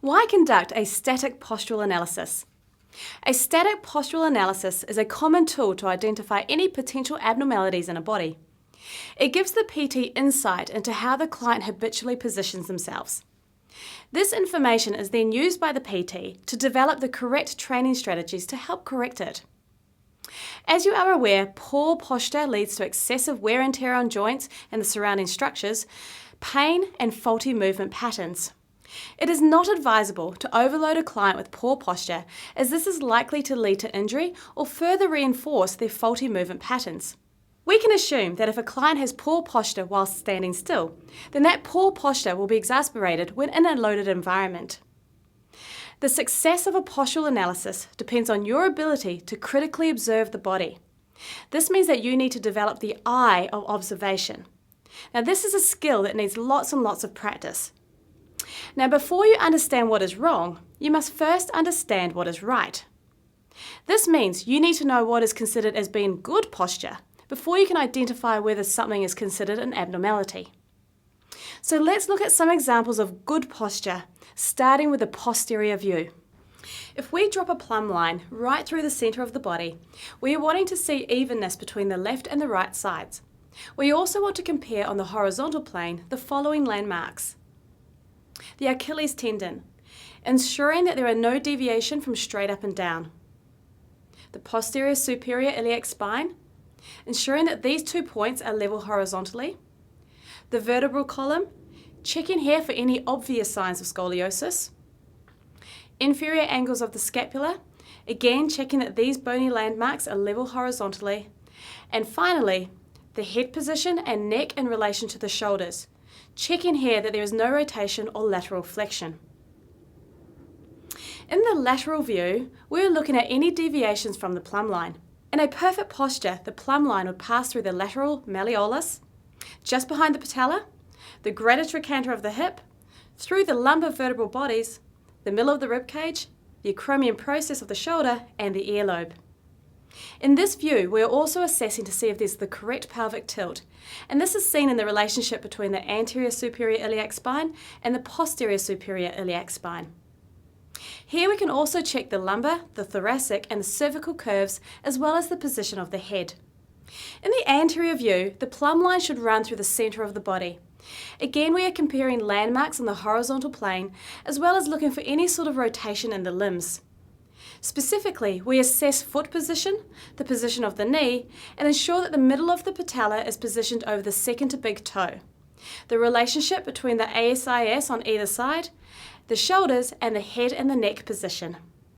Why conduct a static postural analysis? A static postural analysis is a common tool to identify any potential abnormalities in a body. It gives the PT insight into how the client habitually positions themselves. This information is then used by the PT to develop the correct training strategies to help correct it. As you are aware, poor posture leads to excessive wear and tear on joints and the surrounding structures, pain and faulty movement patterns. It is not advisable to overload a client with poor posture, as this is likely to lead to injury or further reinforce their faulty movement patterns. We can assume that if a client has poor posture while standing still, then that poor posture will be exacerbated when in a loaded environment. The success of a postural analysis depends on your ability to critically observe the body. This means that you need to develop the eye of observation. Now, this is a skill that needs lots and lots of practice. Now, before you understand what is wrong, you must first understand what is right. This means you need to know what is considered as being good posture before you can identify whether something is considered an abnormality. So let's look at some examples of good posture, starting with the posterior view. If we drop a plumb line right through the centre of the body, we are wanting to see evenness between the left and the right sides. We also want to compare on the horizontal plane the following landmarks. The Achilles tendon, ensuring that there are no deviation from straight up and down. The posterior superior iliac spine, ensuring that these 2 points are level horizontally. The vertebral column, checking here for any obvious signs of scoliosis. Inferior angles of the scapula, again checking that these bony landmarks are level horizontally. And finally, the head position and neck in relation to the shoulders, checking here that there is no rotation or lateral flexion. In the lateral view, we are looking at any deviations from the plumb line. In a perfect posture, the plumb line would pass through the lateral malleolus, just behind the patella, the greater trochanter of the hip, through the lumbar vertebral bodies, the middle of the rib cage, the acromion process of the shoulder, and the earlobe. In this view, we are also assessing to see if there's the correct pelvic tilt, and this is seen in the relationship between the anterior superior iliac spine and the posterior superior iliac spine. Here we can also check the lumbar, the thoracic, and the cervical curves, as well as the position of the head. In the anterior view, the plumb line should run through the centre of the body. Again, we are comparing landmarks on the horizontal plane, as well as looking for any sort of rotation in the limbs. Specifically, we assess foot position, the position of the knee, and ensure that the middle of the patella is positioned over the second to big toe. The relationship between the ASIS on either side, the shoulders, and the head and the neck position.